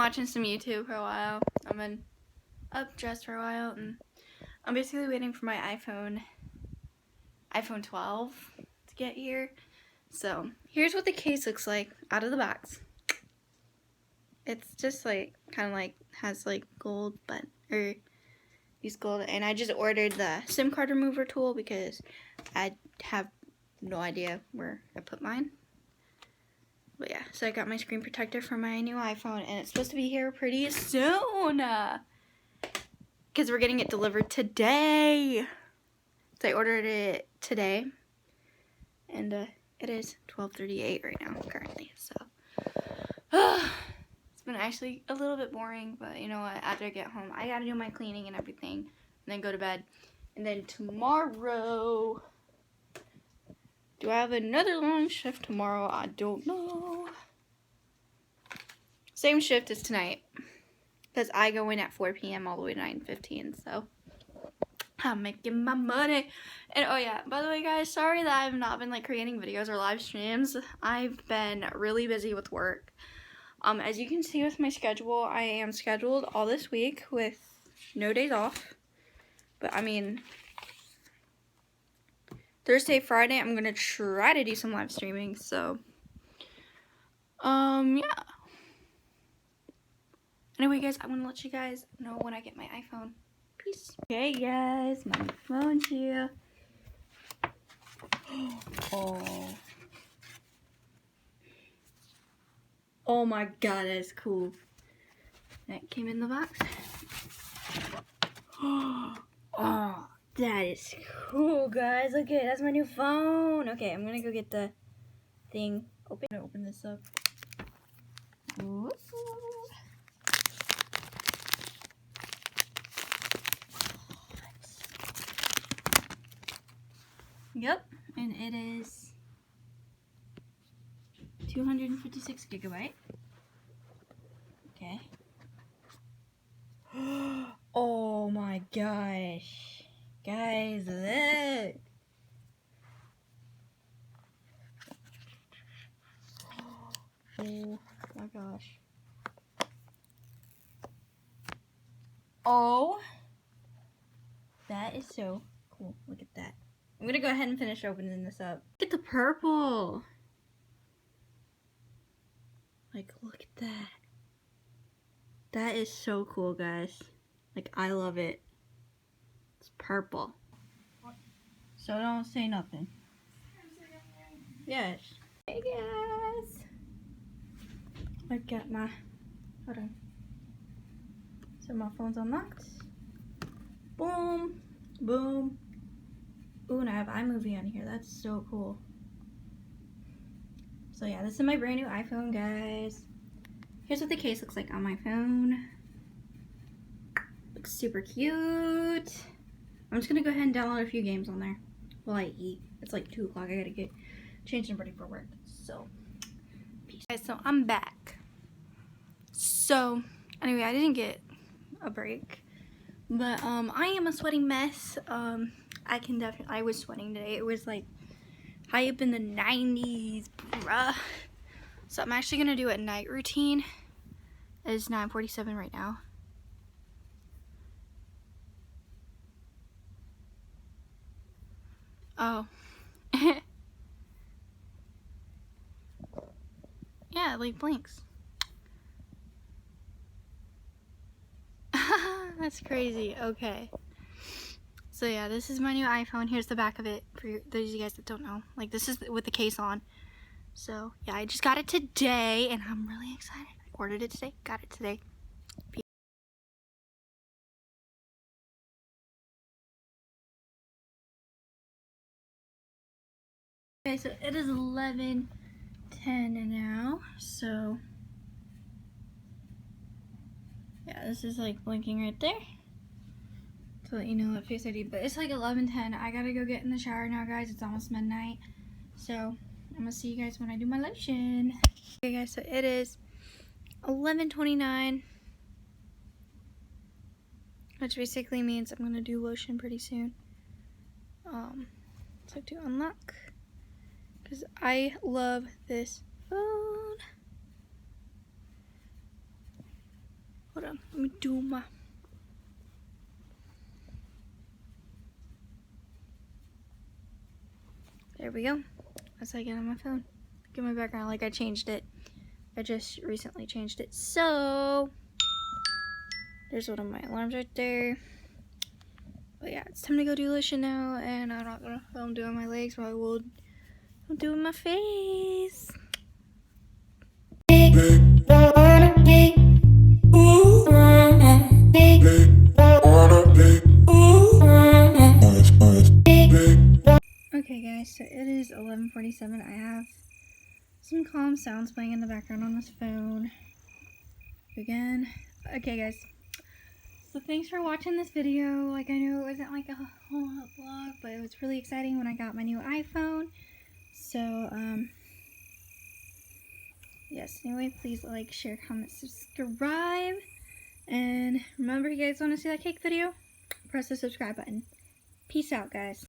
watching some YouTube for a while. I've been up dressed for a while, and I'm basically waiting for my iPhone 12 to get here. So here's what the case looks like out of the box. It's just like kind of like has like gold, but or these gold, and I just ordered the SIM card remover tool because I have no idea where I put mine. But yeah, so I got my screen protector for my new iPhone, and it's supposed to be here pretty soon. Because we're getting it delivered today. So I ordered it today. And it is 12:38 right now, currently. So, it's been actually a little bit boring, but you know what? After I get home, I gotta do my cleaning and everything, and then go to bed. And then tomorrow, do I have another long shift tomorrow? I don't know. Same shift as tonight, because I go in at 4 p.m. all the way to 9:15, so I'm making my money. And oh yeah, by the way guys, sorry that I've not been like creating videos or live streams. I've been really busy with work. As you can see with my schedule, I am scheduled all this week with no days off. But I mean, Thursday, Friday, I'm gonna try to do some live streaming, so yeah. Anyway guys, I'm gonna let you guys know when I get my iPhone. Peace. Okay guys, my phone's here. Oh my god, that's cool. That came in the box. Oh, that is cool, guys. Look at that's my new phone. Okay, I'm gonna go get the thing. Open this up. Ooh. Yep, and it is 256 gigabyte. Okay. Oh my gosh. Guys, look. Oh my gosh. Oh. That is so cool. Look at that. I'm gonna go ahead and finish opening this up. Look at the purple. Like, look at that. That is so cool, guys. Like, I love it. It's purple. So don't say nothing. Yes. Hey, guys. I've got my, hold on. So my phone's unlocked. Boom. Boom. Ooh, and I have iMovie on here. That's so cool. So yeah, this is my brand new iPhone, guys. Here's what the case looks like on my phone. Looks super cute. I'm just gonna go ahead and download a few games on there while I eat. It's like 2 o'clock. I gotta get changed and ready for work. So, peace. Guys, so I'm back. So, anyway, I didn't get a break, but I am a sweating mess. I was sweating today. It was like high up in the 90s, bruh. So I'm actually gonna do a night routine. It is 9:47 right now. Oh. Yeah, it like blinks. That's crazy. Okay. So yeah, this is my new iPhone. Here's the back of it for those of you guys that don't know. Like, this is with the case on. So yeah, I just got it today, and I'm really excited. I ordered it today, got it today. Okay, so it is 11:10 now. So yeah, this is like blinking right there to let you know what Face ID. But it's like 11:10. I gotta go get in the shower now, guys. It's almost midnight. So I'm gonna see you guys when I do my lotion. Okay, guys. So it is 11:29, which basically means I'm gonna do lotion pretty soon. So to unlock, because I love this phone. Hold on, let me do my... There we go. That's how I get on my phone. Look at my background, like I changed it. I just recently changed it. So, there's one of my alarms right there. But yeah, it's time to go do lotion now, and I'm not gonna film doing my legs, but I will doing my face. Okay guys, so it is 11:47. I have some calm sounds playing in the background on this phone. Again. Okay guys. So thanks for watching this video. Like, I know it wasn't like a whole vlog, but it was really exciting when I got my new iPhone. So, yes, anyway, please like, share, comment, subscribe. And remember, if you guys want to see that cake video, press the subscribe button. Peace out, guys.